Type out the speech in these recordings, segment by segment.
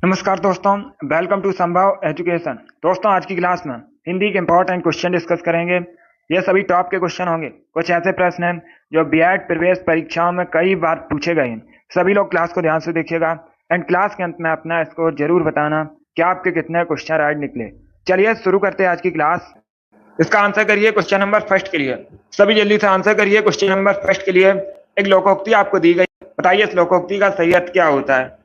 नमस्कार दोस्तों, welcome to संभव एजुकेशन। दोस्तों, आज की क्लास में हिंदी के इंपॉर्टेंट क्वेश्चन डिस्कस करेंगे। ये सभी टॉप के क्वेश्चन होंगे। कुछ ऐसे प्रश्न हैं जो बीएड प्रवेश परीक्षाओं में कई बार पूछे गए हैं। सभी लोग क्लास को ध्यान से देखिएगा एंड क्लास के अंत में अपना स्कोर जरूर बताना कि आपके कितने क्वेश्चन राइट निकले। चलिए शुरू करते हैं आज की क्लास। इसका आंसर करिए क्वेश्चन नंबर फर्स्ट के लिए। सभी जल्दी से आंसर करिए क्वेश्चन नंबर फर्स्ट के लिए। एक लोकोक्ति आपको दी गई, बताइए इस लोकोक्ति का सही अर्थ क्या होता है।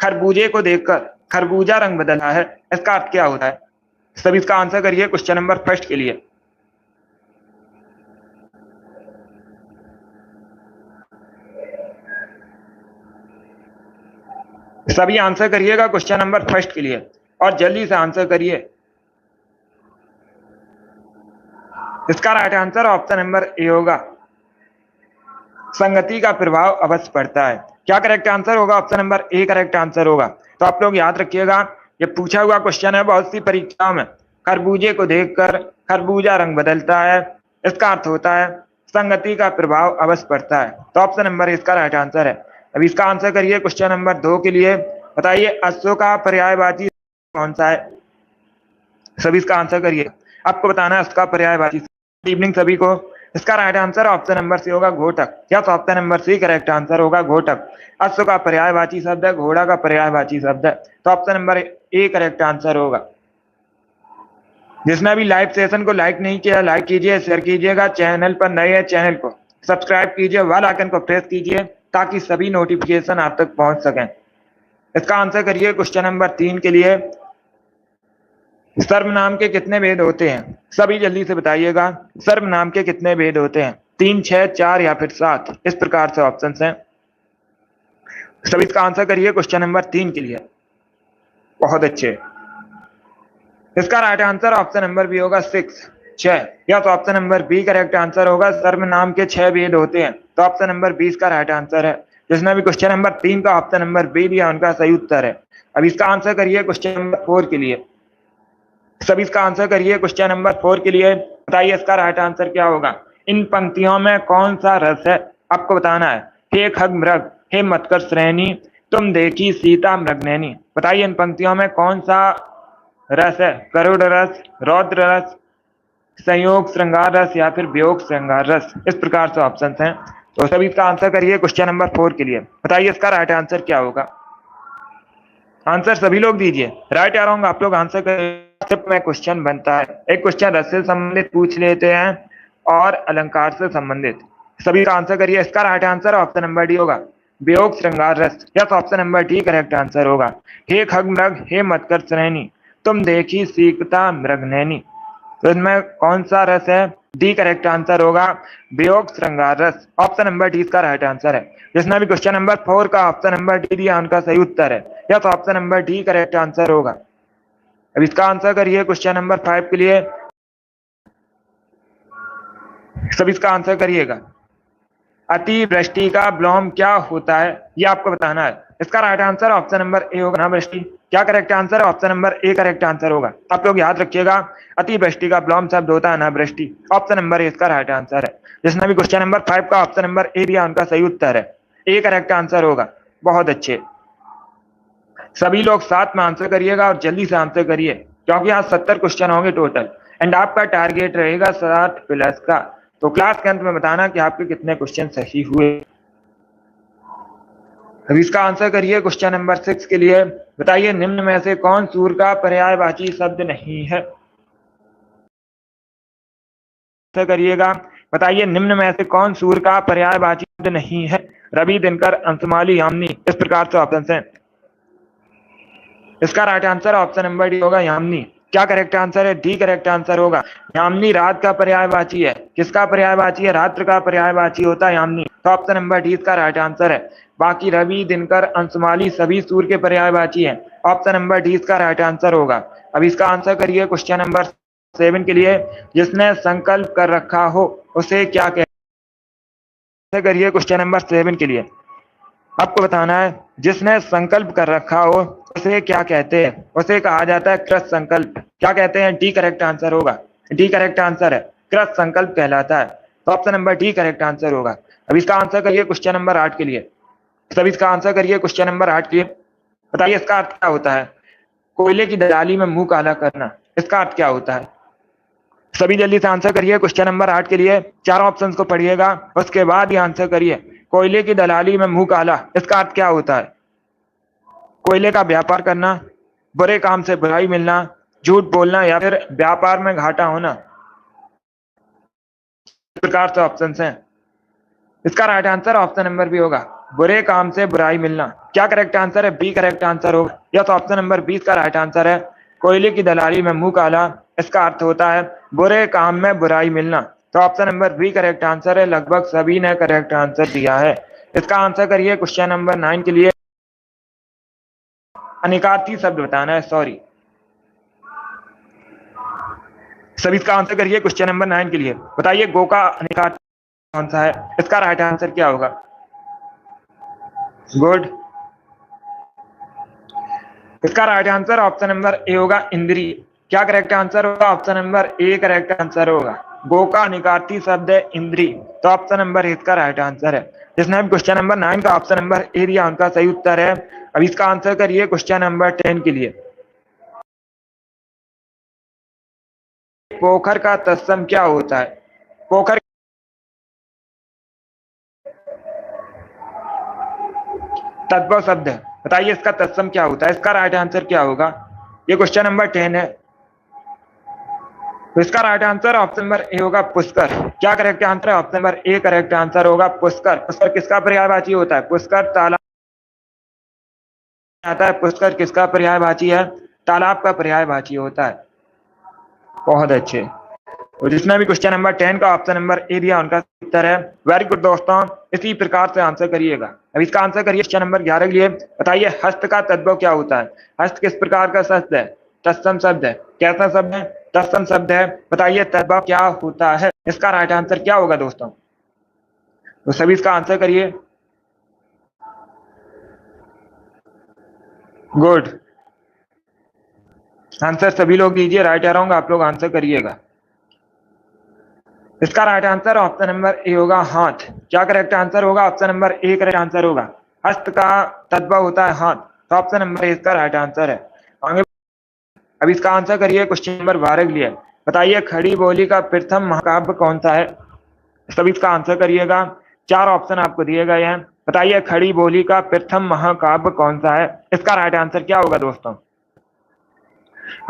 खरबूजे को देखकर खरबूजा रंग बदला है, इसका अर्थ क्या होता है। सभी इसका आंसर करिए क्वेश्चन नंबर फर्स्ट के लिए। सभी आंसर करिएगा क्वेश्चन नंबर फर्स्ट के लिए और जल्दी से आंसर करिए। इसका right answer option number A होगा, संगति का प्रभाव अवश्य पड़ता है। क्या करेक्ट आंसर होगा? Option number A correct answer होगा। तो आप लोग याद रखिएगा, ये पूछा हुआ क्वेश्चन है बहुत सी परीक्षाओं में। खरबूजे को देखकर खरबूजा रंग बदलता है, इसका अर्थ होता है संगति का प्रभाव अवश्य पड़ता है। तो ऑप्शन नंबर इसका राइट आंसर है। अब इसका आंसर करिए क्वेश्चन नंबर 2 के लिए। बताइए अश्व का पर्यायवाची कौन सा है। सभी इसका आंसर करिए। आपको बताना है उसका पर्यायवाची। गुड इवनिंग सभी को। इसका right answer option number C होगा, घोटक। या तो option number C correct answer होगा, घोटक। अश्व का पर्यायवाची शब्द है, घोड़ा का पर्यायवाची शब्द है। तो option number A correct answer होगा। जिसने भी लाइव सेशन को लाइक नहीं किया, लाइक कीजिए, शेयर कीजिएगा। चैनल पर नए हैं, चैनल को सब्सक्राइब कीजिए, बेल आइकन को प्रेस कीजिए ताकि सभी नोटिफिकेशन आप तक पहुंच सकें। इसका आंसर करिए क्वेश्चन नंबर 3 के लिए। सर्वनाम के कितने भेद होते हैं? सभी जल्दी से बताइएगा, सर्वनाम के कितने भेद होते हैं? 3, 6, 4 या फिर 7? इस प्रकार से ऑप्शन हैं। सभी इसका आंसर करिए क्वेश्चन नंबर 3 के लिए। बहुत अच्छे। इसका right answer option number B होगा, 6। या तो option number B correct answer होगा, सर्वनाम के 6 भेद होते हैं। तो ऑप्शन नंबर 20 का राइट आंसर है। जिसने भी क्वेश्चन नंबर 3 का ऑप्शन नंबर बी दिया उनका सही उत्तर है। अब इसका आंसर करिए क्वेश्चन नंबर 4 के लिए। सभी इसका आंसर करिए क्वेश्चन नंबर 4 के लिए। बताइए इसका राइट आंसर क्या होगा। इन पंक्तियों में कौन सा रस है? आपको बताना है। हे खग मृग, हे मत्कर श्रेणी, तुम देखी सीता मृगनैनी। बताइए इन पंक्तियों में कौन सा रस है? करुण रस, रौद्र रस, संयोग श्रृंगार रस या फिर वियोग श्रृंगार रस? इस प्रकार से ऑप्शन हैं। तो सभी इसका आंसर करिए क्वेश्चन नंबर 4 के लिए। बताइए इसका राइट आंसर क्या होगा। आंसर सभी लोग दीजिए। राइट या रॉन्ग आप लोग आंसर करिए। में क्वेश्चन बनता है, एक क्वेश्चन रस से संबंधित पूछ लेते हैं और अलंकार से संबंधित। सभी का आंसर करिए। इसका right answer option number D होगा, वियोग श्रृंगार रस। या तो option number D correct answer होगा। हे खग मृग, हे मत्कर श्रेणी, तुम देखी सीता मृगनैनी। तो इसमें कौन सा रस है? डी करेक्ट आंसर होगा, वियोग श्रृंगार रस। ऑप्शन नंबर डी इसका राइट आंसर है। जिसने भी क्वेश्चन नंबर 4 का ऑप्शन नंबर डी दिया उनका सही उत्तर है। या तो option number D correct answer होगा। अब इसका आंसर करिए क्वेश्चन नंबर 5 के लिए। सब इसका आंसर करिएगा। अतिवृष्टि का विलोम क्या होता है? ये आपको बताना है। इसका right answer option number A होगा, अनावृष्टि। क्या करेक्ट आंसर है? Option number A correct answer होगा। आप लोग याद रखिएगा, अतिवृष्टि का विलोम शब्द होता है अनावृष्टि। ऑप्शन नंबर ए इसका राइट आंसर है। जिसने भी क्वेश्चन नंबर 5 का ऑप्शन नंबर ए दिया उनका सही उत्तर है, ए करेक्ट आंसर होगा। बहुत अच्छे। सभी लोग साथ में आंसर करिएगा और जल्दी से आंसर करिए क्योंकि आज 70 क्वेश्चन होंगे टोटल एंड आपका टारगेट रहेगा 60 प्लस का। तो क्लास के अंत में बताना कि आपके कितने क्वेश्चन सही हुए। अब इसका आंसर करिए क्वेश्चन नंबर 6 के लिए। बताइए निम्न में से कौन सूर का पर्यायवाची शब्द नहीं है? आंसर करिएगा। बताइए निम्न में से कौन सूर का पर्यायवाची शब्द नहीं है? रवि, दिनकर, अंशुमाली, यामिनी। इस प्रकार से ऑप्शन हैं। इसका right answer option number D होगा, यामिनी। क्या करेक्ट आंसर है? डी करेक्ट आंसर होगा। यामिनी रात का पर्यायवाची है। किसका पर्यायवाची है? रात्र का पर्यायवाची होता है यामिनी। तो ऑप्शन नंबर डी इसका राइट आंसर है। बाकी रवि, दिनकर, अंशुमाली सभी सूर्य के पर्यायवाची हैं। ऑप्शन नंबर डी इसका राइट आंसर होगा। अब इसका आंसर करिए क्वेश्चन नंबर 7 के लिए। जिसने संकल्प कर रखा हो उसे क्या कहते? करिए क्वेश्चन नंबर 7 के लिए। आपको बताना है, जिसने संकल्प कर रखा हो उसे क्या कहते हैं? उसे कहा जाता है कृत संकल्प। क्या कहते हैं? डी करेक्ट आंसर होगा। डी करेक्ट आंसर है, कृत संकल्प कहलाता है। तो option number D correct answer होगा। अब इसका आंसर करिए क्वेश्चन नंबर 8 के लिए। सब इसका आंसर करिए क्वेश्चन नंबर 8 के लिए। बताइए इसका अर्थ क्या होता है? कोयले की दलाली में मुंह काला करना, इसका अर्थ क्या होता है? सभी जल्दी से आंसर करिए। क्वेश्चन नंबर 8 के लिए चार ऑप्शंस को पढ़िएगा, उसके बाद ही आंसर करिए। कोयले की दलाली में मुंह काला, इसका अर्थ क्या होता है? कोयले का व्यापार करना, बुरे काम से बुराई मिलना, झूठ बोलना या फिर व्यापार में घाटा होना। इस प्रकार से ऑप्शन हैं। इसका right answer option number B होगा, बुरे काम से बुराई मिलना। क्या करेक्ट आंसर है? बी करेक्ट आंसर होगा। यह तो ऑप्शन नंबर 20 का राइट आंसर है। कोयले की दलाली में मुंह काला, इसका अर्थ होता है बुरे काम में बुराई मिलना। तो option number B correct answer है। लगभग सभी ने करेक्ट आंसर दिया है। इसका आंसर करिए। क्वेश्चन नंबर 9 के लिए अनिकार्थी शब्द बताना है, सॉरी सभी इसका आंसर करिए। क्वेश्चन नंबर 9 के लिए बताइए गो का अनिकार्थी कौन सा है? इसका राइट आंसर क्या होगा? गुड। इसका right answer option number A होगा, इंद्रिय। क्या करेक्ट आंसर होगा? Option number A correct answer होगा। गो का निकार्थी शब्द है इंद्रिय, तो ऑप्शन नंबर ए इसका राइट आंसर है। जिसने भी क्वेश्चन नंबर 9 का ऑप्शन नंबर ए दिया उनका सही उत्तर है। अब इसका आंसर करिए क्वेश्चन नंबर 10 के लिए। पोखर का तत्सम क्या होता है? पोखर तद्भव शब्द है, बताइए इसका तत्सम क्या होता है? इसका राइट आंसर क्या होगा? ये क्वेश्चन नंबर 10 है, तो इसका right answer option number A होगा, पुष्कर। क्या करेक्ट आंसर है? Option number A correct answer होगा, पुष्कर। पुष्कर किसका पर्यायवाची होता है? पुष्कर तालाब आता है। पुष्कर किसका पर्यायवाची है? तालाब का पर्यायवाची होता है। बहुत अच्छे। तो जिसने भी क्वेश्चन नंबर 10 का ऑप्शन नंबर ए दिया उनका उत्तर है। वेरी गुड दोस्तों, इसी प्रकार से आंसर करिएगा। अब इसका आंसर करिए क्वेश्चन नंबर 11 के लिए। बताइए हस्त का तद्भव क्या होता है? हस्त किस प्रकार का शब्द है? तत्सम शब्द है। कैसा शब्द है? तत्सम शब्द है। बताइए तद्भव क्या होता है? इसका राइट आंसर क्या होगा दोस्तों? तो सभी इसका आंसर करिए। गुड। आंसर सभी लोग दीजिए। राइट अराउंड आप लोग आंसर करिएगा। इसका right answer option number A होगा, हाथ। क्या करेक्ट आंसर होगा? Option number A correct answer होगा। हस्त का तद्भव होता है हाथ, तो ऑप्शन नंबर ए इसका राइट आंसर है। आगे अब इसका आंसर करिए क्वेश्चन नंबर 12 के लिए। बताइए खड़ी बोली का प्रथम महाकाव्य कौन सा है? सभी इसका आंसर करिएगा। चार ऑप्शन आपको दिए गए हैं। बताइए खड़ी बोली का प्रथम महाकाव्य कौन सा है? इसका राइट आंसर क्या होगा दोस्तों?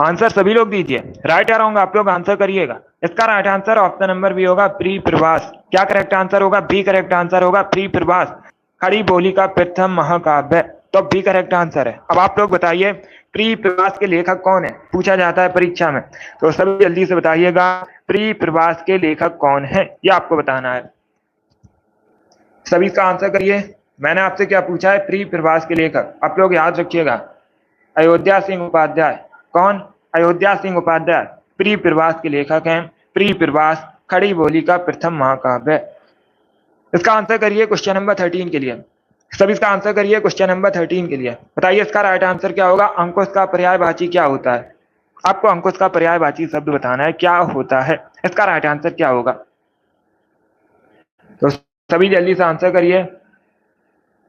आंसर सभी लोग दीजिए। राइट अराउंड आप लोग आंसर करिएगा। इसका right answer option number B होगा, प्री प्रवास। क्या करेक्ट आंसर होगा? बी करेक्ट आंसर होगा, प्री प्रवास खड़ी बोली का प्रथम महाकाव्य, तो बी करेक्ट आंसर है। अब आप लोग बताइए प्री प्रवास के लेखक कौन है? पूछा जाता है परीक्षा में, तो सभी जल्दी से बताइएगा प्री प्रवास के लेखक कौन है, ये आपको बताना है। सभी इसका आंसर करिए। मैंने आपसे क्या पूछा है? प्री प्रवास के लेखक। आप लोग याद रखिएगा, अयोध्या सिंह उपाध्याय। कौन? अयोध्या सिंह उपाध्याय प्री प्रवास के लेखक हैं। प्री प्रवास खड़ी बोली का प्रथम महाकाव्य। इसका आंसर करिए क्वेश्चन नंबर 13 के लिए। सभी इसका आंसर करिए क्वेश्चन नंबर 13 के लिए। बताइए इसका राइट आंसर क्या होगा? अंकुश का पर्यायवाची क्या होता है? आपको अंकुश का पर्यायवाची शब्द बताना है, क्या होता है? इसका राइट आंसर क्या होगा? तो सभी जल्दी से आंसर करिए।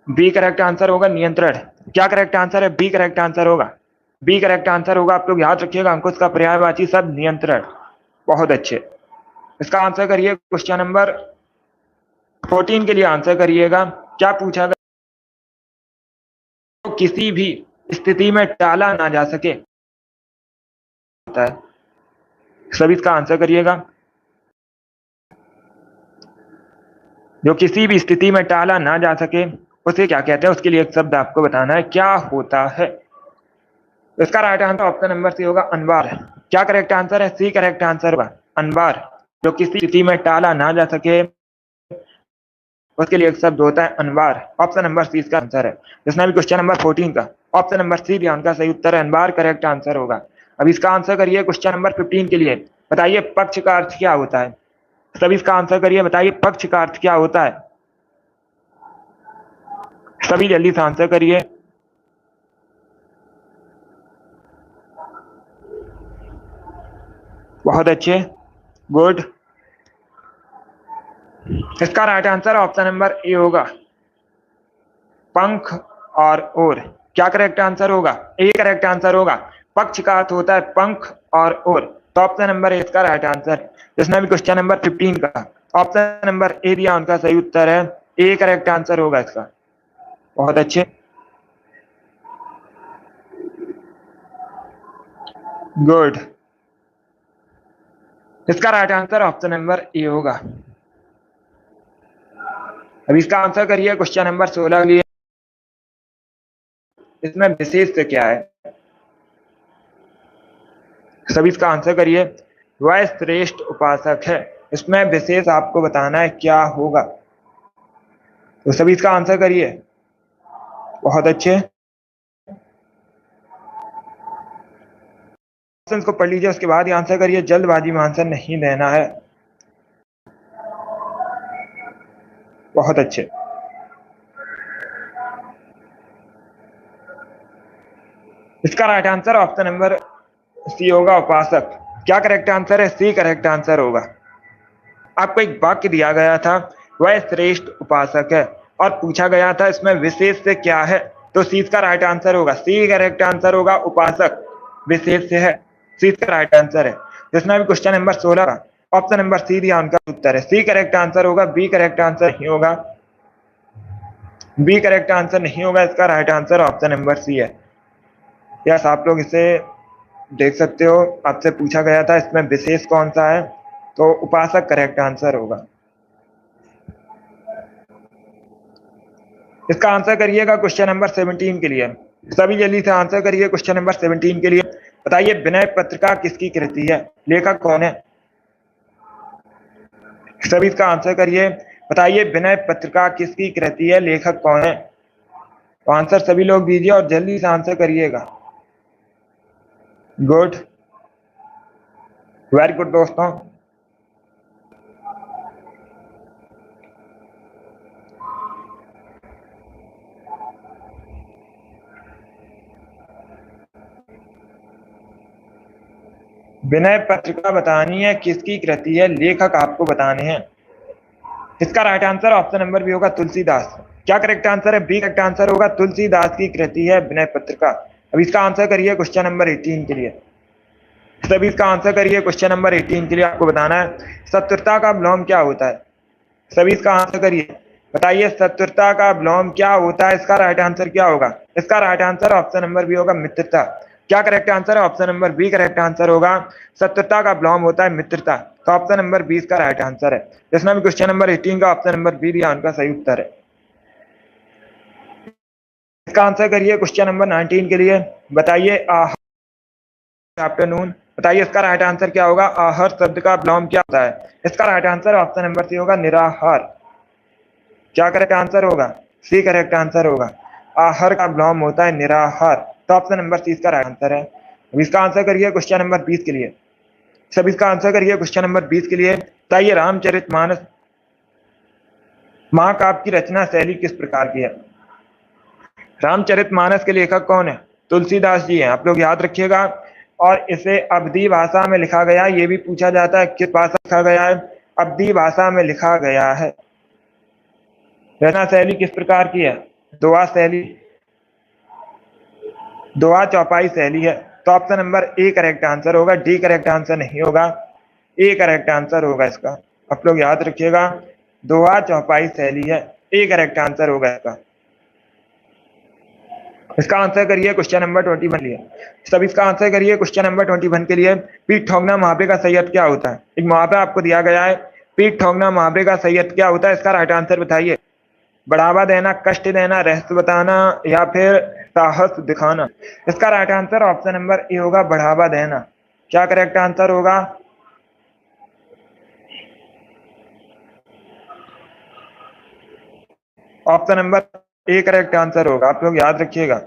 बी करेक्ट आंसर होगा, नियंत्रण। क्या करेक्ट आंसर है? बी करेक्ट आंसर होगा। बी करेक्ट आंसर होगा। आप लोग याद रखिएगा अंकुश का पर्यायवाची शब्द नियंत्रण। बहुत अच्छे। इसका आंसर करिए क्वेश्चन नंबर 14 के लिए आंसर करिएगा। क्या पूछा गया? तो किसी भी स्थिति में टाला ना जा सके होता है। सभी इसका आंसर करिएगा। जो किसी भी स्थिति में टाला ना जा सके उसे क्या कहते हैं? उसके लिए एक शब्द आपको बताना है, क्या होता है? इसका right answer option number C होगा, अनवार। क्या करेक्ट आंसर है? सी करेक्ट आंसर होगा, अनवार। जो किसी स्थिति में टाला ना जा सके उसके लिए एक शब्द होता है अनवार। ऑप्शन नंबर सी इसका आंसर है। जिसने भी क्वेश्चन नंबर 14 का ऑप्शन नंबर सी दिया उनका सही उत्तर है अनवार, करेक्ट आंसर होगा। अब इसका आंसर करिए क्वेश्चन नंबर 15 के लिए। बताइए पक्ष का अर्थ क्या होता है? सभी इसका आंसर करिए। बताइए पक्ष का अर्थ क्या होता है? सभी जल्दी से आंसर करिए। बहुत अच्छे, गुड। इसका right answer option number A होगा, पंख और ओर। क्या करेक्ट आंसर होगा? ए करेक्ट आंसर होगा। पक्ष का अर्थ होता है पंख और ओर, तो ऑप्शन नंबर ए इसका राइट आंसर। जिसने भी क्वेश्चन नंबर 15 का ऑप्शन नंबर ए दिया उनका सही उत्तर है ए करेक्ट आंसर होगा इसका। बहुत अच्छे, गुड। इसका right answer option number A होगा। अब इसका आंसर करिए क्वेश्चन नंबर 16 के लिए। इसमें विशेष से क्या है? सभी इसका आंसर करिए। वह श्रेष्ठ उपासक है, इसमें विशेष आपको बताना है क्या होगा। तो सभी इसका आंसर करिए। बहुत अच्छे, ऑप्शन को पढ़ लीजिए, उसके बाद ही आंसर करिए। जल्दबाजी में आंसर नहीं देना है। बहुत अच्छे, इसका right answer option number C होगा, उपासक। क्या करेक्ट आंसर है? सी करेक्ट आंसर होगा। आपको एक वाक्य दिया गया था, वह श्रेष्ठ उपासक है, और पूछा गया था इसमें विशेष से क्या है, तो सी का राइट आंसर होगा। सी करेक्ट आंसर होगा, उपासक विशेष से है, सी का राइट आंसर है। जिसमें भी क्वेश्चन नंबर 16 का ऑप्शन नंबर सी दिया उनका उत्तर है सी करेक्ट आंसर होगा। बी करेक्ट आंसर नहीं होगा, बी करेक्ट आंसर नहीं होगा। इसका right answer option number C है। यस, आप लोग इसे देख सकते हो, आपसे पूछा गया था इसमें विशेष कौन सा है, तो उपासक करेक्ट आंसर होगा। इसका आंसर करिएगा क्वेश्चन नंबर 17 के लिए। सभी जल्दी से आंसर करिए क्वेश्चन नंबर 17 के लिए। बताइए विनय पत्रिका किसकी कृति है, लेखक कौन है? सभी इसका आंसर करिए। बताइए विनय पत्रिका किसकी कृति है, लेखक कौन है? तो आंसर सभी लोग दीजिए और जल्दी से आंसर करिएगा। गुड, वेरी गुड दोस्तों। विनय पत्रिका बतानी है किसकी कृति है, लेखक आपको बताने हैं। इसका right answer option number B होगा, तुलसीदास। क्या करेक्ट आंसर है? बी करेक्ट आंसर होगा, तुलसीदास की कृति है विनय पत्रिका। अब इसका आंसर करिए क्वेश्चन नंबर 18 के लिए। सभी इसका आंसर करिए क्वेश्चन नंबर 18 के लिए। आपको बताना है शत्रुता का विलोम क्या होता है। सभी इसका आंसर करिए। बताइए शत्रुता का विलोम क्या होता है, इसका राइट आंसर क्या होगा? इसका right answer option number B होगा, मित्रता। क्या करेक्ट आंसर है? Option number B correct answer होगा। शत्रुता का विलोम होता है मित्रता, तो ऑप्शन नंबर 20 का राइट आंसर है। जिसमें भी क्वेश्चन नंबर 18 का ऑप्शन नंबर बी दिया उनका सही उत्तर है। इसका आंसर करिए क्वेश्चन नंबर 19 के लिए। बताइए आफ्टरनून। बताइए इसका राइट आंसर क्या होगा? आहर शब्द का विलोम क्या होता है? इसका right answer option number C होगा, निराहार। क्या करेक्ट आंसर होगा? सी करेक्ट आंसर होगा। आहर का विलोम होता है निराहार, तो ऑप्शन नंबर सी इसका राइट आंसर है। अब इसका आंसर करिए क्वेश्चन नंबर 20 के लिए। सब इसका आंसर करिए क्वेश्चन नंबर 20 के लिए। बताइए रामचरितमानस महाकाव्य की रचना शैली किस प्रकार की है? रामचरितमानस के लेखक कौन है? तुलसीदास जी हैं, आप लोग याद रखिएगा। और इसे अवधी भाषा में लिखा गया है, ये भी पूछा जाता है किस भाषा में लिखा गया है? अवधी भाषा में लिखा गया है। रचना शैली किस प्रकार की है? दोहा शैली, दोहा चौपाई शैली है, तो option number A correct answer होगा, डी करेक्ट आंसर नहीं होगा, ए करेक्ट आंसर होगा इसका। आप लोग याद रखिएगा, दोहा चौपाई शैली है, ए करेक्ट आंसर होगा इसका। इसका आंसर करिए क्वेश्चन नंबर 21 लिए। सब इसका आंसर करिए क्वेश्चन नंबर 21 के लिए। पीठ ठोंकना मुहावरे का सही अर्थ क्या होता है? एक मुहावरा आपको दिया गया है, पीठ ठोंकना मुहावरे का सही अर्थ क्या होता है? इसका राइट आंसर बताइए। बढ़ावा देना, कष्ट देना, रहस्य बताना, या फिर साहस दिखाना। इसका right answer option number A होगा, बढ़ावा देना। क्या करेक्ट आंसर होगा? Option number A correct answer होगा, आप लोग याद रखिएगा,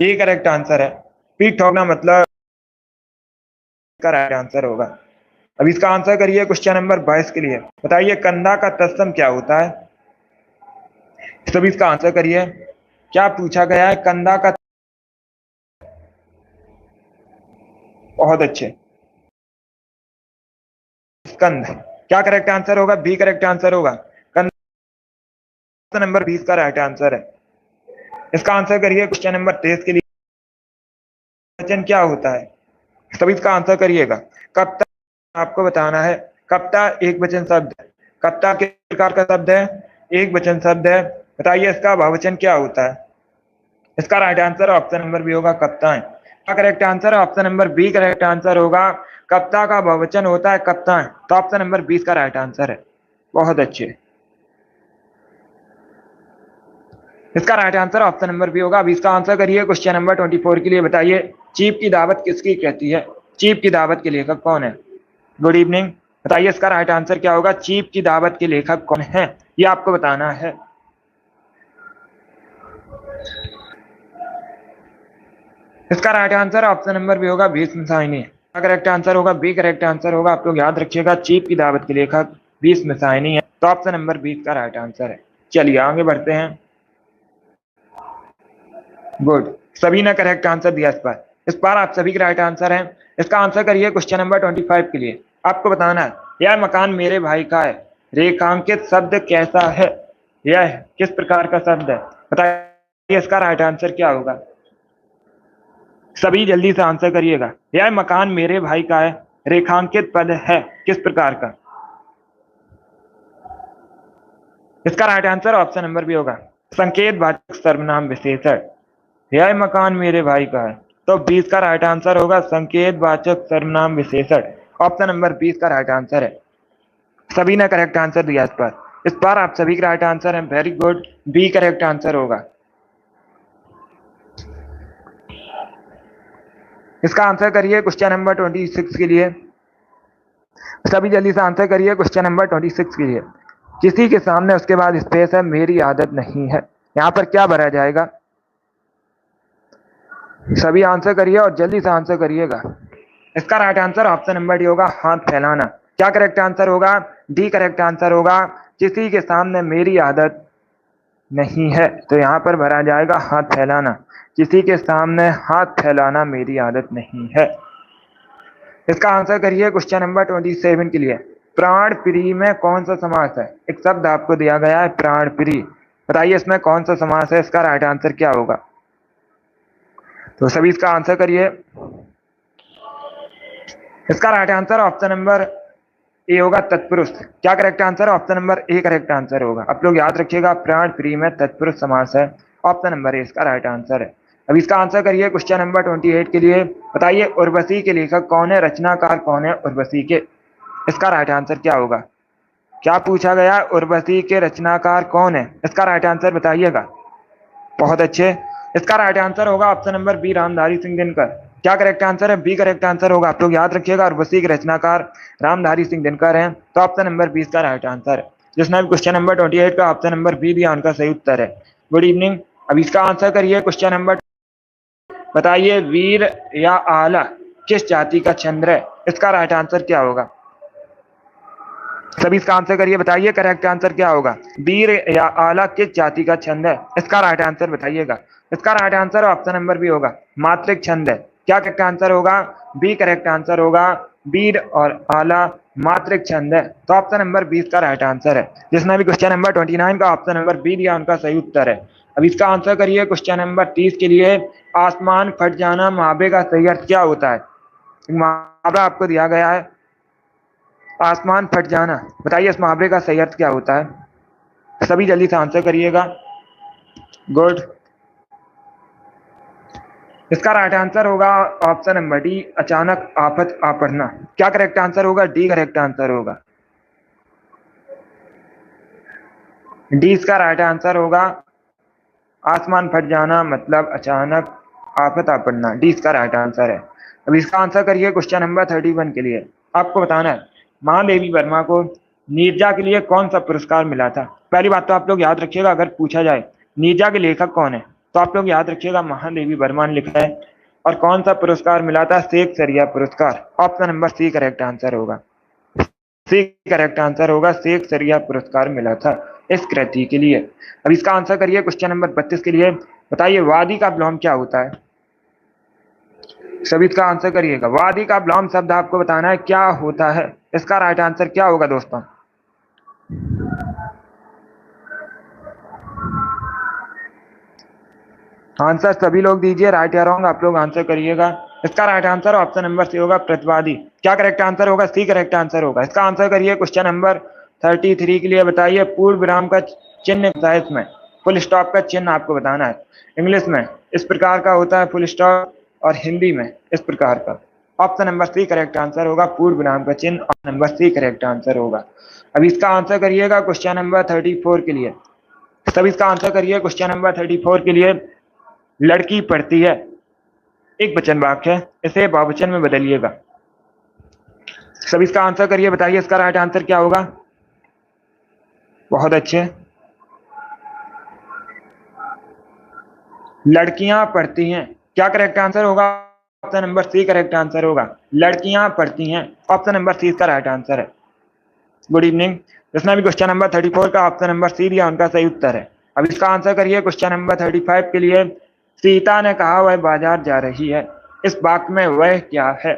ए करेक्ट आंसर है। पीठ ठोकना मतलब का राइट आंसर होगा। अब इसका आंसर करिए क्वेश्चन नंबर 22 के लिए। बताइए कंधा का तत्सम क्या होता है? सभी इसका आंसर करिए। क्या पूछा गया है? कंधा का, बहुत अच्छे, स्कंध। क्या करेक्ट आंसर होगा? बी करेक्ट आंसर होगा, ऑप्शन नंबर 20 का राइट आंसर है। इसका आंसर करिए क्वेश्चन नंबर 23 के लिए, वचन क्या होता है? सभी इसका आंसर करिएगा। कप्ता आपको बताना है। कप्ता एक वचन शब्द है। कप्ता किस प्रकार का शब्द है? एक वचन शब्द है। बताइए इसका बहुवचन क्या होता है? इसका right answer option number B होगा, कप्तान। क्या करेक्ट आंसर है? Option number B correct answer होगा। कप्ता का बहुवचन होता है कप्तान, तो ऑप्शन नंबर 20 का राइट आंसर है। बहुत अच्छे। इसका right answer option number B होगा। अब इसका आंसर करिए क्वेश्चन नंबर 24 के लिए। बताइए चीफ की दावत किसकी कहती है? चीफ की दावत के लेखक कौन है? Good evening. बताइए इसका राइट आंसर क्या होगा? चीफ की दावत के लेखक कौन है, ये आपको बताना है। इसका right answer option number B होगा, भीष्म साहनी। क्या करेक्ट आंसर होगा? बी करेक्ट आंसर होगा। आप लोग याद रखिएगा, चीफ की दावत के लेखक भीष्म साहनी है, तो ऑप्शन नंबर 20 का राइट आंसर है। चलिए आगे बढ़ते हैं। गुड, सभी ने करेक्ट आंसर दिया इस बार आप सभी के राइट आंसर हैं। इसका आंसर करिए क्वेश्चन नंबर 25 के लिए। आपको बताना है यह मकान मेरे भाई का है, रेखांकित शब्द कैसा है? यह किस प्रकार का शब्द है? बताइए इसका राइट आंसर क्या होगा? सभी जल्दी से आंसर करिएगा। यह मकान मेरे भाई का है, रेखांकित पद है किस प्रकार का? इसका right answer option number B होगा, संकेतवाचक सर्वनाम विशेषण। यह मकान मेरे भाई का है, तो 20 का राइट आंसर होगा संकेतवाचक सर्वनाम विशेषण। ऑप्शन नंबर 20 का राइट आंसर है। सभी ने करेक्ट आंसर दिया इस बार आप सभी का राइट आंसर है। Very good, B correct answer होगा। इसका आंसर करिए क्वेश्चन नंबर 26 के लिए। सभी जल्दी से आंसर करिए क्वेश्चन नंबर 26 के लिए। किसी के सामने उसके बाद स्पेस है, मेरी आदत नहीं है, यहाँ पर क्या भरा जाएगा? सभी आंसर करिए और जल्दी से आंसर करिएगा। इसका right answer option number D होगा, हाथ फैलाना। क्या करेक्ट आंसर होगा? डी करेक्ट आंसर होगा। किसी के सामने मेरी आदत नहीं है, तो यहाँ पर भरा जाएगा हाथ फैलाना। किसी के सामने हाथ फैलाना मेरी आदत नहीं है। इसका आंसर करिए क्वेश्चन नंबर 27 के लिए। प्राण प्रिय में कौन सा समास है? एक शब्द आपको दिया गया है, प्राण प्रिय। बताइए इसमें कौन सा समास है? इसका राइट आंसर क्या होगा? तो सभी इसका आंसर करिए। इसका right answer option number A होगा, तत्पुरुष। क्या correct answer? Option number A correct answer होगा। आप लोग याद रखिएगा, प्राण प्रिय में तत्पुरुष समास है। ऑप्शन नंबर ए इसका राइट आंसर है। अब इसका आंसर करिए क्वेश्चन नंबर 28 के लिए। बताइए उर्वशी के लेखक कौन है, रचनाकार कौन है उर्वशी के? इसका राइट आंसर क्या होगा? क्या पूछा गया? उर्वशी के रचनाकार कौन है? इसका राइट आंसर बताइएगा। बहुत अच्छे। इसका राइट आंसर होगा option number B, Ramdhari Singh Dinkar. क्या करेक्ट आंसर है? बी करेक्ट आंसर होगा। आप लोग याद रखिएगा, उर्वशी के रचनाकार रामधारी सिंह दिनकर हैं, तो ऑप्शन नंबर 20 का राइट आंसर है। जिसने भी क्वेश्चन नंबर 28 का ऑप्शन नंबर बी दिया, उनका सही उत्तर है। Good evening. अब इसका आंसर करिए क्वेश्चन नंबर। बताइए वीर या आला किस जाति का छंद है? इसका राइट आंसर क्या होगा? सभी इसका आंसर करिए। बताइए करेक्ट आंसर क्या होगा? वीर या आला किस जाति का छंद है? इसका राइट आंसर बताइएगा। इसका right answer option number B होगा, मात्रिक छंद है। क्या करेक्ट आंसर होगा? बी करेक्ट आंसर होगा। वीर और आला मात्रिक छंद है, तो ऑप्शन नंबर 20 का राइट आंसर है। जिसने भी क्वेश्चन नंबर 29 का ऑप्शन नंबर बी दिया, उनका सही उत्तर है। अब इसका आंसर करिए क्वेश्चन नंबर 30 के लिए। आसमान फट जाना मुहावरे का सही अर्थ क्या होता है? मुहावरा आपको दिया गया है, आसमान फट जाना। बताइए इस मुहावरे का सही अर्थ क्या होता है? सभी जल्दी से आंसर करिएगा। गुड। इसका राइट आंसर होगा ऑप्शन नंबर डी, अचानक आफत आ पड़ना। क्या करेक्ट आंसर होगा? डी करेक्ट आंसर होगा। डी इसका राइट आंसर होगा। आसमान फट जाना मतलब अचानक आफत आ पड़ना, डी इसका राइट आंसर है। अब इसका आंसर करिए क्वेश्चन नंबर 31 के लिए। आपको बताना है महादेवी वर्मा को नीरजा के लिए कौन सा पुरस्कार मिला था? पहली बात तो आप लोग याद रखिएगा, अगर पूछा जाए नीरजा के लेखक कौन है, तो आप लोग याद रखिएगा महादेवी वर्मा ने लिखा है। और कौन सा पुरस्कार मिला था? शेख सरिया पुरस्कार। Option number C correct answer होगा। सी करेक्ट आंसर होगा, शेख सरिया पुरस्कार मिला था इस कृति के लिए। अब इसका आंसर करिए क्वेश्चन नंबर 32 के लिए। बताइए वादी का विलोम क्या होता है? सभी इसका आंसर करिएगा। वादी का विलोम शब्द आपको बताना है क्या होता है। इसका राइट आंसर क्या होगा दोस्तों? आंसर सभी लोग दीजिए, राइट या रॉन्ग आप लोग आंसर करिएगा। इसका right answer option number C होगा, प्रतिवादी। क्या करेक्ट आंसर होगा? सी करेक्ट आंसर होगा। इसका आंसर करिए। क्वेश्चन नंबर 33 के लिए बताइए, पूर्ण विराम का चिन्ह होता है इसमें, फुल स्टॉप का चिन्ह आपको बताना है। इंग्लिश में इस प्रकार का होता है फुल स्टॉप, और हिंदी में इस प्रकार का। Option number C correct answer होगा, पूर्ण विराम का चिन्ह। Option number C correct answer होगा। अब इसका आंसर करिएगा क्वेश्चन नंबर 34 के लिए। तब इसका आंसर करिए क्वेश्चन नंबर 34 के लिए। लड़की पढ़ती है, एक वचन वाक्य है, इसे बहुवचन में बदलिएगा। सब इसका आंसर करिए, बताइए इसका राइट आंसर क्या होगा। बहुत अच्छे। लड़कियां पढ़ती हैं, क्या करेक्ट आंसर होगा? Option number C correct answer होगा। लड़कियां पढ़ती हैं, ऑप्शन नंबर सी इसका राइट आंसर है। Good evening. जिसने भी क्वेश्चन नंबर 34 का ऑप्शन नंबर सी दिया, उनका सही उत्तर है। अब इसका आंसर करिए क्वेश्चन नंबर 35 के लिए। सीता ने कहा वह बाजार जा रही है, इस वाक्य में वह क्या है?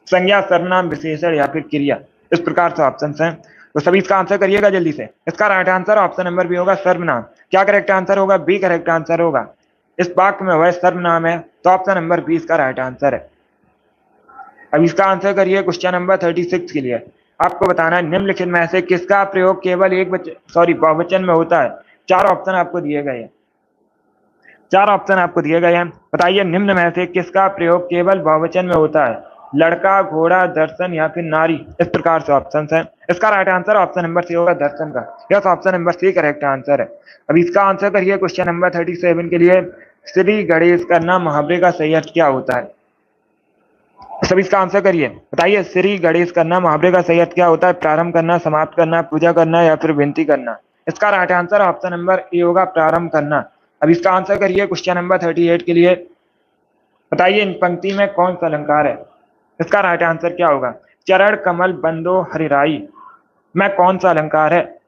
संज्ञा, सर्वनाम, विशेषण या फिर क्रिया। इस प्रकार से ऑप्शन हैं, तो सभी इसका आंसर करिएगा जल्दी से। इसका right answer option number B होगा, सर्वनाम। क्या करेक्ट आंसर होगा? बी करेक्ट आंसर होगा। इस वाक्य में वह सर्वनाम है, तो ऑप्शन नंबर बी इसका राइट आंसर है। अब इसका आंसर करिए क्वेश्चन नंबर 36 के लिए। आपको बताना है निम्नलिखित में से किसका प्रयोग केवल एक बहुवचन में होता है। चार ऑप्शन आपको दिए गए हैं। चार ऑप्शन आपको दिए गए हैं, बताइए निम्न में से किसका प्रयोग केवल बहुवचन में होता है। लड़का, घोड़ा, दर्शन या फिर नारी। इस प्रकार से ऑप्शन है। इसका right answer option number C होगा, दर्शन का। Yes, option number C correct answer है। अब इसका आंसर करिए क्वेश्चन नंबर 37 के लिए। श्री गणेश करना मुहावरे का सही अर्थ क्या होता है? सब इसका आंसर करिए, बताइए श्री गणेश करना मुहावरे का सही अर्थ क्या होता है? प्रारंभ करना, समाप्त करना, पूजा करना या फिर विनती करना। इसका right answer option number A होगा, प्रारंभ करना। अब इसका आंसर करिए क्वेश्चन नंबर 38 के लिए। बताइए इन पंक्ति में कौन सा अलंकार है? इसका राइट आंसर क्या होगा? चरण कमल बंदो हरिराई में कौन सा अलंकार है?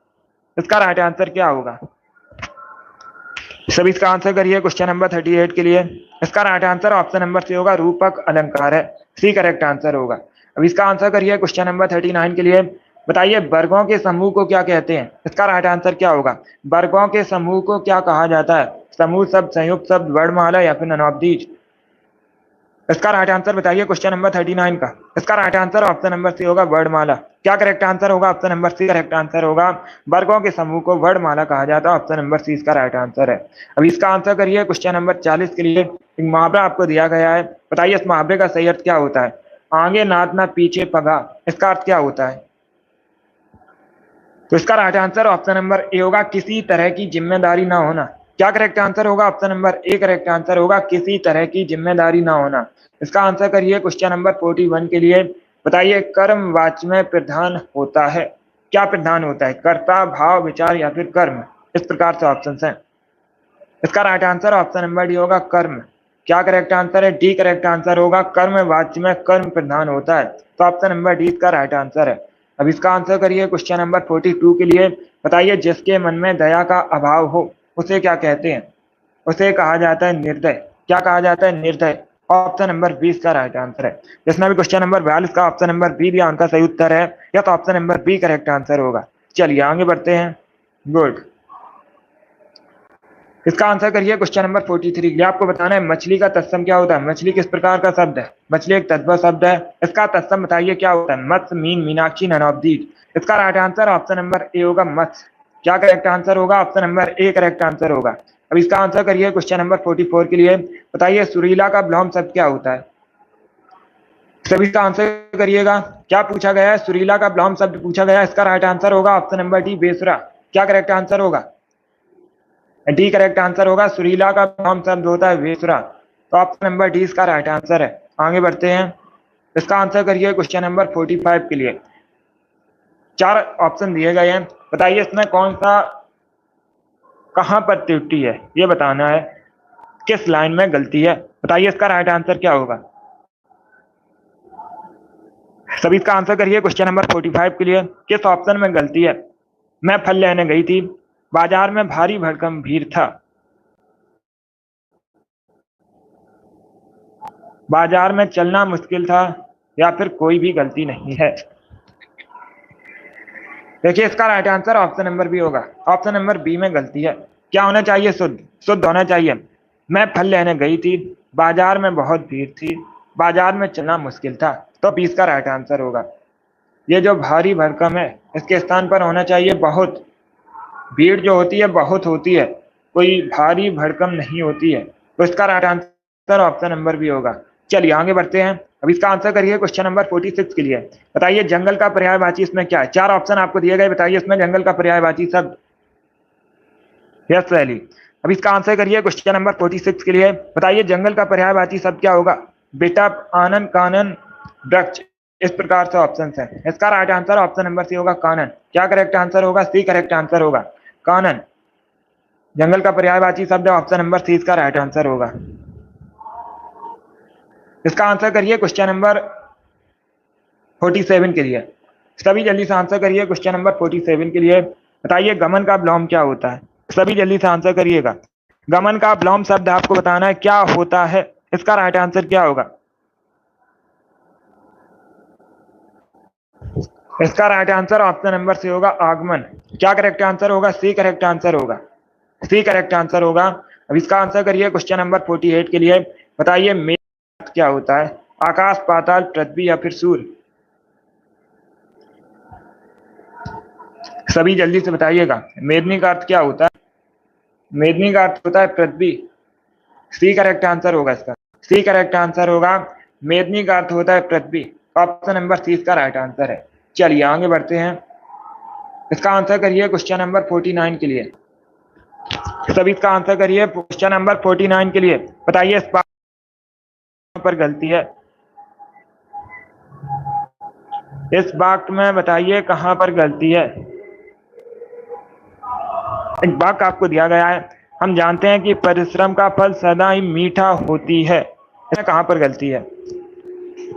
इसका राइट आंसर क्या होगा? सभी इसका आंसर करिए क्वेश्चन नंबर 38 के लिए। इसका right answer option number C होगा, रूपक अलंकार है। सी करेक्ट आंसर होगा। अब इसका आंसर करिए क्वेश्चन नंबर 39 के लिए। बताइए वर्गों के समूह को क्या कहते हैं? इसका राइट आंसर क्या होगा? वर्गों के समूह को क्या कहा जाता है? समूह शब्द, संयुक्त शब्द, वर्णमाला या फिर ननौब्दीज। इसका राइट आंसर बताइए क्वेश्चन नंबर 39 का। इसका right answer option number C होगा, वर्णमाला। क्या करेक्ट आंसर होगा? Option number C correct answer होगा। वर्गों के समूह को वर्णमाला कहा जाता है। ऑप्शन नंबर सी इसका राइट आंसर है। अब इसका आंसर करिए क्वेश्चन नंबर 40 के लिए। एक मुहावरा आपको दिया गया है, बताइए इस मुहावरे का सही अर्थ क्या होता है? आगे नाचना पीछे पगा, इसका अर्थ क्या होता है? तो इसका right answer option number A होगा, किसी तरह की जिम्मेदारी ना होना। क्या करेक्ट आंसर होगा? Option number A correct answer होगा, किसी तरह की जिम्मेदारी ना होना। इसका आंसर करिए क्वेश्चन नंबर 41 के लिए। बताइए कर्म वाच्य में प्रधान होता है, क्या प्रधान होता है? कर्ता, भाव, विचार या फिर कर्म। इस प्रकार से ऑप्शन है। इसका right answer option number D होगा, कर्म। क्या करेक्ट आंसर है? डी करेक्ट आंसर होगा, कर्म वाच्य में कर्म प्रधान होता है। तो ऑप्शन नंबर डी इसका राइट आंसर है। अब इसका आंसर करिए क्वेश्चन नंबर 42 के लिए। बताइए जिसके मन में दया का अभाव हो उसे क्या कहते हैं? उसे कहा जाता है निर्दय। क्या कहा जाता है? निर्दय। ऑप्शन नंबर 20 का राइट आंसर है। जिसने भी क्वेश्चन नंबर 42 का ऑप्शन नंबर बी दिया, उनका सही उत्तर है, या तो option number B correct answer होगा। चलिए आगे बढ़ते हैं। गुड। इसका आंसर करिए क्वेश्चन नंबर 43 के लिए। आपको बताना है मछली का तत्सम क्या होता है। मछली किस प्रकार का शब्द है? मछली एक तद्भव शब्द है। इसका तत्सम बताइए क्या होता है? मत्स्य, मीन, मीनाक्षी, ननौब्दीज। इसका right answer option number A होगा, मत्स्य। क्या करेक्ट आंसर होगा? Option number A correct answer होगा। अब इसका आंसर करिए क्वेश्चन नंबर 44 के लिए। बताइए सुरीला का विलोम शब्द क्या होता है? सभी इसका आंसर करिएगा। क्या पूछा गया है? सुरीला का विलोम शब्द पूछा गया है। इसका राइट आंसर होगा ऑप्शन नंबर डी, बेसुरा। क्या करेक्ट आंसर होगा? डी करेक्ट आंसर होगा, सुरीला का विलोम शब्द होता है बेसुरा। तो ऑप्शन नंबर डी इसका राइट आंसर है। आगे बढ़ते हैं। इसका आंसर करिए क्वेश्चन नंबर 45 के लिए। चार ऑप्शन दिए गए हैं, बताइए इसमें कौन सा, कहां पर त्रुटि है ये बताना है, किस लाइन में गलती है। बताइए इसका राइट आंसर क्या होगा। सभी इसका आंसर करिए क्वेश्चन नंबर 45 के लिए। किस ऑप्शन में गलती है? मैं फल लेने गई थी, बाजार में भारी भरकम भीड़ था, बाजार में चलना मुश्किल था, या फिर कोई भी गलती नहीं है। देखिए इसका right answer option number B होगा। ऑप्शन नंबर बी में गलती है। क्या होना चाहिए? शुद्ध। शुद्ध होना चाहिए। मैं फल लेने गई थी, बाजार में बहुत भीड़ थी, बाजार में चलना मुश्किल था। तो 20 का राइट आंसर होगा। ये जो भारी भरकम है इसके स्थान पर होना चाहिए बहुत। भीड़ जो होती है बहुत होती है, कोई भारी भरकम नहीं होती है। तो इसका right answer option number B होगा। चलिए आगे बढ़ते हैं। अब इसका आंसर करिए क्वेश्चन नंबर 46 के लिए। बताइए जंगल का पर्यायवाची इसमें क्या है। 4 ऑप्शन आपको दिए गए, बताइए इसमें जंगल का पर्यायवाची शब्द। Yes valley. अब इसका आंसर करिए क्वेश्चन नंबर 46 के लिए। बताइए जंगल का पर्यायवाची शब्द क्या होगा। बेटा, आनंद, कानन, वृक्ष, इस प्रकार से ऑप्शन है। इसका right answer option number C होगा, कानन। क्या करेक्ट आंसर होगा। सी करेक्ट आंसर होगा, कानन। जंगल का पर्यायवाची शब्द ऑप्शन नंबर सी इसका राइट आंसर होगा। इसका आंसर करिए क्वेश्चन नंबर 47 के लिए। सभी जल्दी से आंसर करिए क्वेश्चन नंबर 47 के लिए। बताइए गमन का विलोम क्या होता है। सभी जल्दी से आंसर करिएगा। गमन का विलोम शब्द आपको बताना है क्या होता है। इसका राइट आंसर क्या होगा। इसका right answer option number C होगा, आगमन। क्या करेक्ट आंसर होगा। सी करेक्ट आंसर होगा, सी करेक्ट आंसर होगा। अब इसका आंसर करिए क्वेश्चन नंबर 48 के लिए। बताइए मेघ क्या होता है। आकाश, पाताल, पृथ्वी या फिर सूर्य। सभी जल्दी से बताइएगा। मेदिनी का अर्थ क्या होता है। मेदिनी का अर्थ होता है पृथ्वी। सी करेक्ट आंसर होगा इसका, सी करेक्ट आंसर होगा। मेदिनी का अर्थ होता है पृथ्वी। ऑप्शन नंबर सी इसका राइट आंसर है। चलिए आगे बढ़ते हैं। इसका आंसर करिए क्वेश्चन नंबर 49 के लिए। सभी इसका आंसर करिए क्वेश्चन नंबर 49 के लिए। बताइए इस बात पर गलती है। इस वाक्य में बताइए कहां पर गलती है। एक वाक्य आपको दिया गया है, हम जानते हैं कि परिश्रम का फल सदा ही मीठा होती है। इसमें कहां पर गलती है।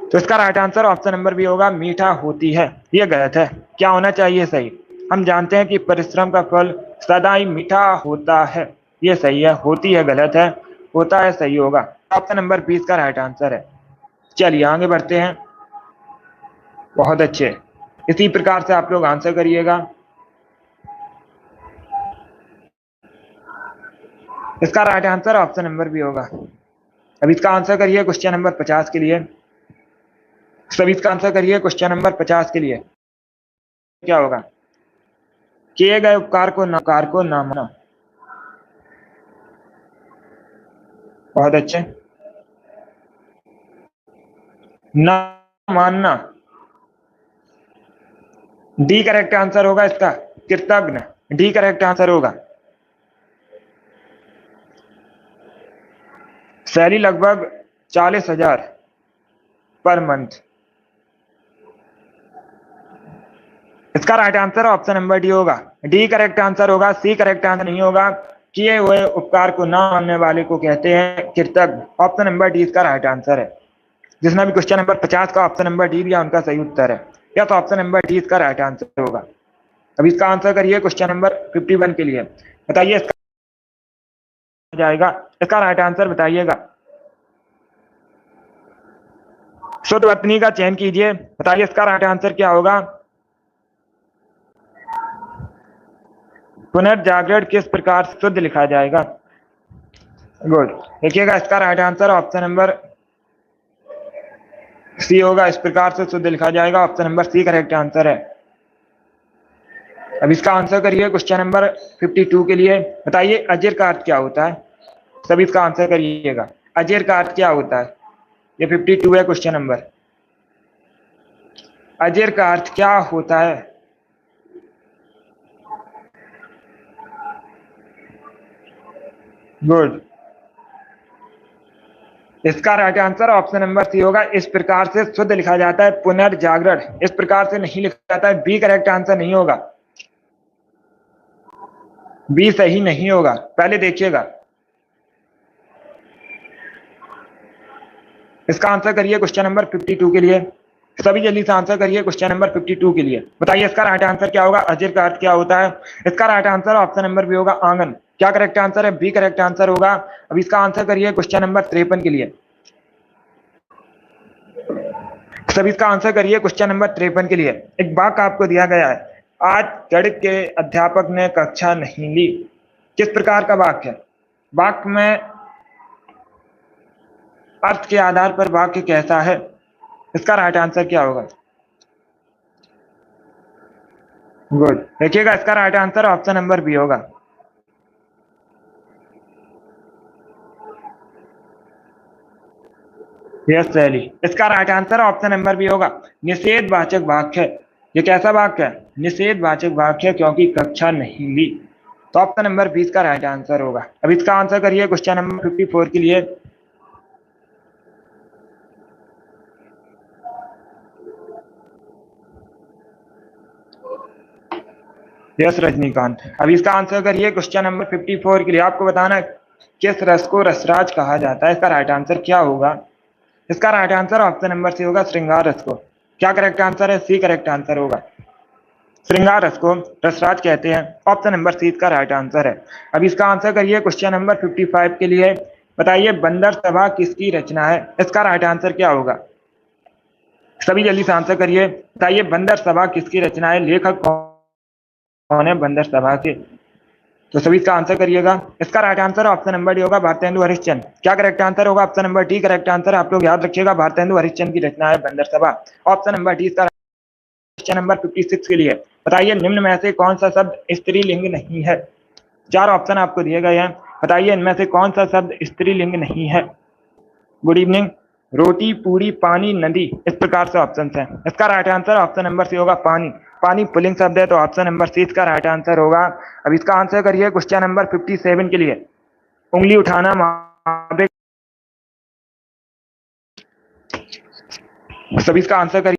तो इसका right answer option number B होगा, मीठा होती है। ये गलत है। क्या होना चाहिए सही। हम जानते हैं कि परिश्रम का फल सदा ही मीठा होता है। ये सही है, होती है गलत है, होता है सही होगा। ऑप्शन नंबर 20 का राइट आंसर है। चलिए आगे बढ़ते हैं। बहुत अच्छे, इसी प्रकार से आप लोग आंसर करिएगा। इसका right answer option number B होगा। अब इसका आंसर करिए क्वेश्चन नंबर 50 के लिए। सभी इसका आंसर करिए क्वेश्चन नंबर 50 के लिए। क्या होगा। किए गए उपकार को ना माना। बहुत अच्छे। ना मानना, डी करेक्ट आंसर होगा इसका, कृतज्ञ। डी करेक्ट आंसर होगा। सैलरी लगभग 40,000 पर मंथ। इसका right answer option number D होगा। डी करेक्ट आंसर होगा, सी करेक्ट आंसर नहीं होगा। किए हुए उपकार को ना मानने वाले को कहते हैं कृतज्ञ। ऑप्शन नंबर डी इसका राइट आंसर है। जिसने भी क्वेश्चन नंबर 50 का ऑप्शन नंबर डी दिया उनका सही उत्तर है। या तो ऑप्शन नंबर डी इसका राइट आंसर होगा। अब इसका आंसर करिए क्वेश्चन नंबर 51 के लिए। बताइए इसका जाएगा। इसका राइट आंसर बताइएगा। शुद्ध वर्तनी का चयन कीजिए। बताइए इसका राइट आंसर क्या होगा। पुनर्जागरण किस प्रकार से शुद्ध लिखा जाएगा। गुड। देखिएगा इसका right answer option number C होगा। इस प्रकार से शुद्ध लिखा जाएगा। Option number C correct answer है। अब इसका आंसर करिए क्वेश्चन नंबर 52 के लिए। बताइए अजेर का अर्थ क्या होता है। सभी इसका आंसर करिएगा। अजेर का अर्थ क्या होता है। ये 52 है क्वेश्चन नंबर। अजेर का अर्थ क्या होता है। गुड। इसका right answer option number C होगा। इस प्रकार से शुद्ध लिखा जाता है पुनर्जागरण। इस प्रकार से नहीं लिखा जाता है। बी करेक्ट आंसर नहीं होगा। बी सही नहीं होगा, पहले देखिएगा। इसका आंसर करिए क्वेश्चन नंबर 52 के लिए। सभी जल्दी से आंसर करिए क्वेश्चन नंबर 52 के लिए। बताइए इसका राइट आंसर क्या होगा। अजेर का अर्थ क्या होता है। इसका right answer option number B होगा, आंगन। क्या करेक्ट आंसर है। बी करेक्ट आंसर होगा। अब इसका आंसर करिए क्वेश्चन नंबर 53 के लिए। सभी इसका आंसर करिए क्वेश्चन नंबर 53 के लिए। एक वाक्य आपको दिया गया है, आज गणित के अध्यापक ने कक्षा नहीं ली। किस प्रकार का वाक्य है। वाक्य में अर्थ के आधार पर वाक्य कैसा है? इसका राइट आंसर क्या होगा? गुड। देखिएगा इसका right answer option number B होगा। यस शैली, इसका right answer option number B होगा। निषेधवाचक वाक्य, ये कैसा वाक्य है? निषेधवाचक वाक्य, क्योंकि कक्षा नहीं ली। तो ऑप्शन नंबर 20 का राइट आंसर होगा। अब इसका आंसर करिए क्वेश्चन नंबर 54 के लिए। यस रजनीकांत, अब इसका आंसर करिए क्वेश्चन नंबर 54 के लिए। आपको बताना है किस रस को रसराज कहा जाता है। इसका राइट आंसर क्या होगा? इसका right answer option number C होगा, श्रृंगार रस को। क्या करेक्ट आंसर है? सी करेक्ट आंसर होगा। श्रृंगार रस को रसराज कहते हैं। ऑप्शन नंबर सी इसका राइट आंसर है। अब इसका आंसर करिए क्वेश्चन नंबर 55 के लिए। बताइए बंदर सभा किसकी रचना है? इसका राइट आंसर क्या होगा? सभी जल्दी से आंसर करिए। बताइए बंदर सभा किसकी रचना है? लेखक कौन है बंदर सभा के? तो सभी इसका आंसर करिएगा। इसका right answer option number D होगा, भारतेंदु हरिश्चंद्र। क्या करेक्ट आंसर होगा? Option number D correct answer. आप लोग याद रखिएगा, भारतेंदु हरिश्चंद्र की रचना है बंदर सभा। ऑप्शन नंबर डी इसका। क्वेश्चन नंबर 56 के लिए बताइए निम्न में से कौन सा शब्द स्त्रीलिंग नहीं है? चार ऑप्शन आपको दिए गए हैं। बताइए इनमें से कौन सा शब्द स्त्रीलिंग नहीं है? Good evening. रोटी, पूरी, पानी, नदी, इस प्रकार से ऑप्शन है। इसका right answer option number C होगा, पानी। पानी पुल्लिंग शब्द है, तो ऑप्शन नंबर सी इसका राइट आंसर होगा। अब इसका आंसर करिए क्वेश्चन नंबर 57 के लिए। उंगली उठाना मुहावरे, सभी इसका आंसर करिए।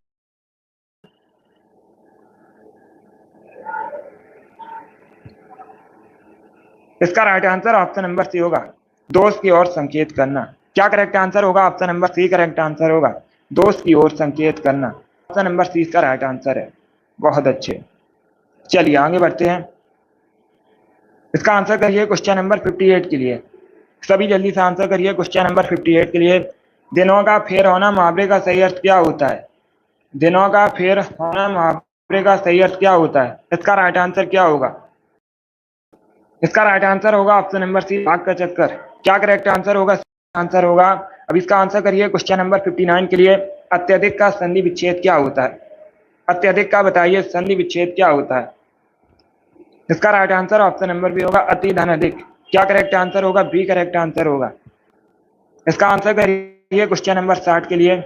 इसका right answer option number C होगा, दोस्त की ओर संकेत करना। क्या करेक्ट आंसर होगा? Option number C correct answer होगा, दोस्त की ओर संकेत करना। ऑप्शन नंबर सी इसका राइट आंसर है। बहुत अच्छे, चलिए आगे बढ़ते हैं। इसका आंसर करिए क्वेश्चन नंबर 58 के लिए। सभी जल्दी से आंसर करिए क्वेश्चन नंबर 58 के लिए। दिनों का फेर होना मुहावरे का सही अर्थ क्या होता है? दिनों का फेर होना मुहावरे का सही अर्थ क्या होता है? इसका राइट आंसर क्या होगा? इसका राइट आंसर होगा ऑप्शन नंबर सी, भाग का चक्कर। क्या करेक्ट आंसर होगा? आंसर होगा। अब इसका आंसर करिए क्वेश्चन नंबर 59 के लिए। अत्यधिक का संधि विच्छेद क्या होता है? अत्यधिक का बताइए संधि विच्छेद क्या होता है? इसका right answer option number B होगा, अति धन अधिक। क्या करेक्ट आंसर होगा? बी करेक्ट आंसर होगा। इसका आंसर करिए क्वेश्चन नंबर 60 के लिए।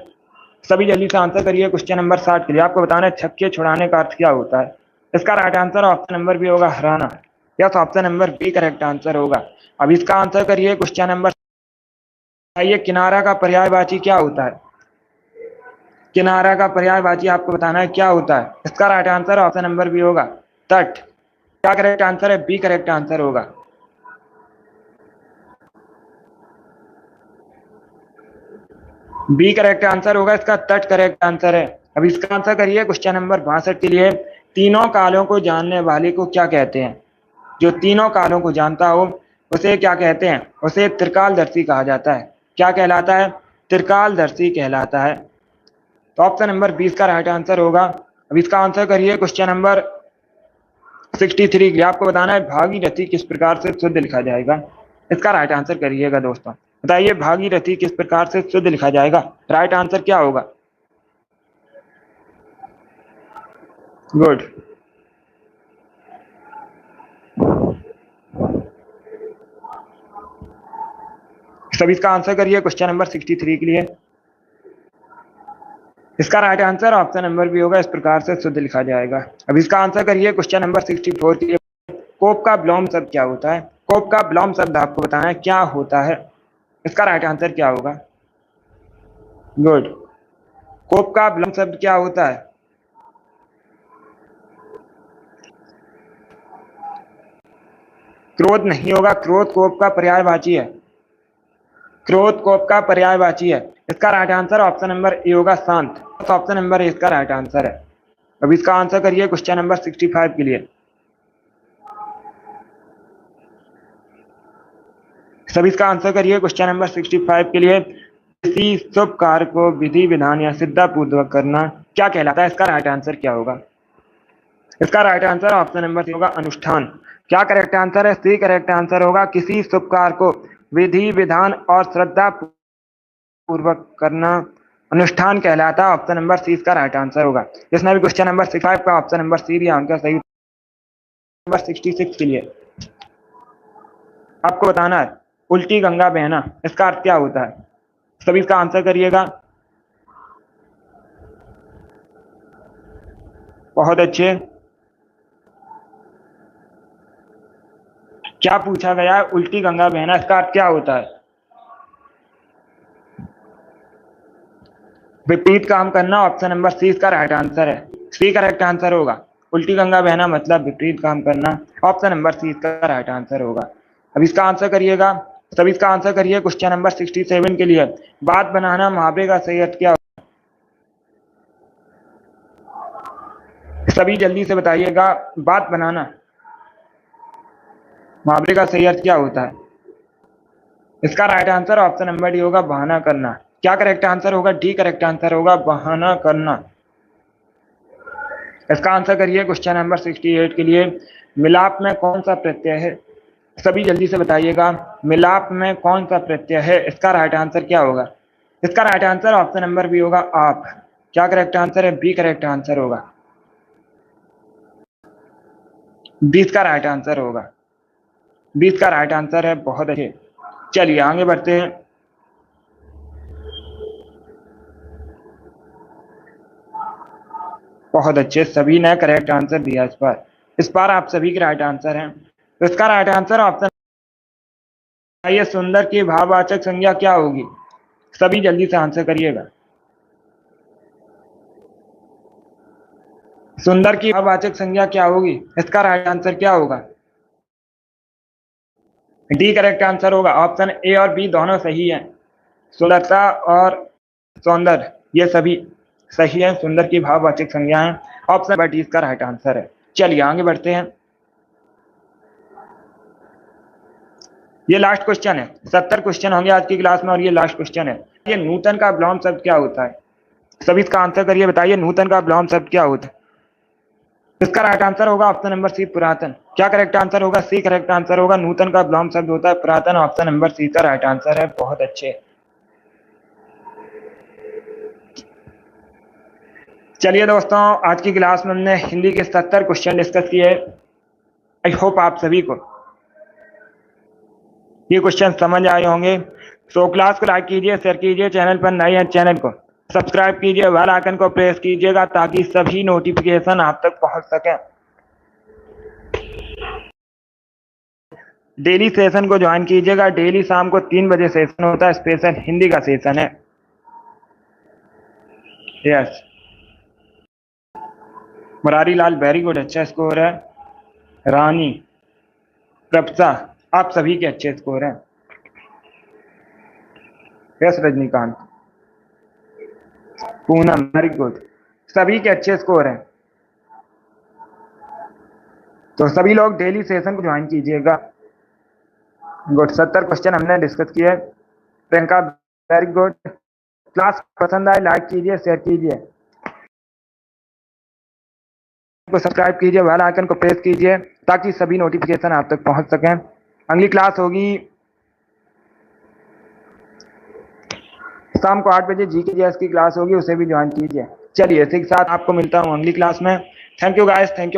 सभी जल्दी से आंसर करिए क्वेश्चन नंबर 60 के लिए। आपको बताना है छक्के छुड़ाने का अर्थ क्या होता है? इसका right answer option number B होगा, हराना। Yes, option number B correct answer होगा। अब इसका आंसर करिए क्वेश्चन नंबर। आइए, किनारा का पर्यायवाची क्या होता है? किनारा का पर्यायवाची आपको बताना है क्या होता है? इसका right answer option number B होगा, तट। क्या करेक्ट आंसर है? बी करेक्ट आंसर होगा। बी करेक्ट आंसर होगा इसका, तट करेक्ट आंसर है। अब इसका आंसर करिए क्वेश्चन नंबर 62 के लिए। तीनों कालों को जानने वाले को क्या कहते हैं? जो तीनों कालों को जानता हो उसे क्या कहते हैं? उसे त्रिकालदर्शी कहा जाता है। क्या कहलाता है? त्रिकालदर्शी कहलाता है। तो ऑप्शन नंबर 20 का राइट आंसर होगा। अब इसका आंसर करिए क्वेश्चन नंबर 63 के लिए। आपको बताना है भागीरथी किस प्रकार से शुद्ध लिखा जाएगा? इसका राइट आंसर करिएगा दोस्तों। बताइए भागीरथी किस प्रकार से शुद्ध लिखा जाएगा? राइट आंसर क्या होगा? गुड। सब इसका आंसर करिए क्वेश्चन नंबर 63 के लिए। इसका right answer option number B होगा, इस प्रकार से शुद्ध लिखा जाएगा। अब इसका आंसर करिए क्वेश्चन नंबर 64 के लिए। कोप का विलोम शब्द क्या होता है? कोप का विलोम शब्द आपको बताना है क्या होता है? इसका राइट आंसर क्या होगा? गुड। कोप का विलोम शब्द क्या होता है? क्रोध नहीं होगा, क्रोध कोप का पर्यायवाची है। क्रोध कोप का पर्यायवाची है। इसका right answer option number A होगा, शांत। ऑप्शन नंबर ए इसका राइट आंसर है। अब इसका आंसर करिए क्वेश्चन नंबर 65 के लिए। सब इसका आंसर करिए क्वेश्चन नंबर 65 के लिए। किसी शुभ कार्य को विधि विधान या सिद्धापूर्वक करना क्या कहलाता है? इसका राइट आंसर क्या होगा? इसका right answer option number C होगा, अनुष्ठान। क्या करेक्ट आंसर है? सी करेक्ट आंसर होगा। किसी शुभ कार्य को विधि विधान और श्रद्धा पूर्वक करना अनुष्ठान कहलाता। ऑप्शन नंबर सी इसका राइट आंसर होगा। जिसने भी क्वेश्चन नंबर 65 का ऑप्शन नंबर सी दिया उनका सही नंबर 66 के लिए। आपको बताना है उल्टी गंगा बहना इसका अर्थ क्या होता है। सभी इसका आंसर करिएगा। बहुत अच्छे। क्या पूछा गया है उल्टी गंगा बहना इसका अर्थ क्या होता है। विपरीत काम करना। ऑप्शन नंबर सी इसका राइट आंसर है। सी करेक्ट आंसर होगा। उल्टी गंगा बहना मतलब विपरीत काम करना। ऑप्शन नंबर सी इसका राइट आंसर होगा। अब इसका आंसर करिएगा। सभी इसका आंसर करिए क्वेश्चन नंबर 67 के लिए। बात बनाना मुहावरे का सही अर्थ क्या। सभी जल्दी से बताइएगा। बात बनाना मुहावरे का सही अर्थ क्या होता है। इसका right answer option number D होगा बहाना करना। क्या करेक्ट आंसर होगा। डी करेक्ट आंसर होगा बहाना करना। इसका आंसर करिए क्वेश्चन नंबर 68 के लिए। मिलाप में कौन सा प्रत्यय है। सभी जल्दी से बताइएगा। मिलाप में कौन सा प्रत्यय है इसका राइट आंसर क्या होगा। इसका right answer option number B होगा आप। क्या करेक्ट आंसर है। बी करेक्ट आंसर होगा। 20 का राइट आंसर होगा। 20 का राइट आंसर है। बहुत अच्छे। चलिए आगे बढ़ते हैं। बहुत अच्छे। सभी ने करेक्ट आंसर दिया इस बार आप सभी के राइट आंसर हैं। तो इसका राइट आंसर ऑप्शन ये सुंदर की भाववाचक संज्ञा क्या होगी। सभी जल्दी से आंसर करिएगा। सुंदर की भाववाचक संज्ञा क्या होगी। इसका राइट आंसर क्या होगा। डी करेक्ट आंसर होगा। ऑप्शन ए और बी दोनों सही हैं। सुंदरता और सौंदर्य ये सभी सही है। सुंदर की भाववाचक संज्ञा है। ऑप्शन नंबर डी इसका राइट आंसर है। चलिए आगे बढ़ते हैं। ये लास्ट क्वेश्चन है। 70 क्वेश्चन होंगे आज की क्लास में और ये लास्ट क्वेश्चन है। ये नूतन का विलोम शब्द क्या होता है। सभी इसका आंसर करिए। बताइए नूतन का विलोम शब्द क्या होता है। इसका राइट आंसर होगा ऑप्शन नंबर सी पुरातन। क्या करेक्ट आंसर होगा। सी करेक्ट आंसर होगा। नूतन का विलोम शब्द होता है पुरातन। ऑप्शन नंबर सी का राइट आंसर है। बहुत अच्छे। चलिए दोस्तों आज की क्लास में हमने हिंदी के 70 क्वेश्चन डिस्कस किए। आई होप आप सभी को ये क्वेश्चन समझ आए होंगे। सो क्लास को लाइक कीजिए, शेयर कीजिए। चैनल पर नए हैं चैनल को सब्सक्राइब कीजिए, बेल आइकन को प्रेस कीजिएगा ताकि सभी नोटिफिकेशन आप तक पहुंच सके। डेली सेशन को ज्वाइन कीजिएगा। डेली शाम को 3 बजे सेशन होता है। स्पेशल हिंदी का सेशन है। Yes Murari Lal very good अच्छा स्कोर है। रानी प्रभसा आप सभी के अच्छे स्कोर हैं। Yes Rajinikanth Poonam very good सभी के अच्छे स्कोर हैं। तो सभी लोग डेली सेशन को ज्वाइन कीजिएगा। गुड 70 क्वेश्चन हमने डिस्कस किए। Priyanka very good. क्लास पसंद आए लाइक कीजिए, शेयर कीजिए, को सब्सक्राइब कीजिए, बेल आइकन को प्रेस कीजिए ताकि सभी नोटिफिकेशन आप तक पहुंच सकें। अगली क्लास होगी शाम को 8 बजे जी के जीएस की क्लास होगी, उसे भी ज्वाइन कीजिए। चलिए इसी के साथ आपको मिलता हूँ अगली क्लास में। Thank you guys. Thank you.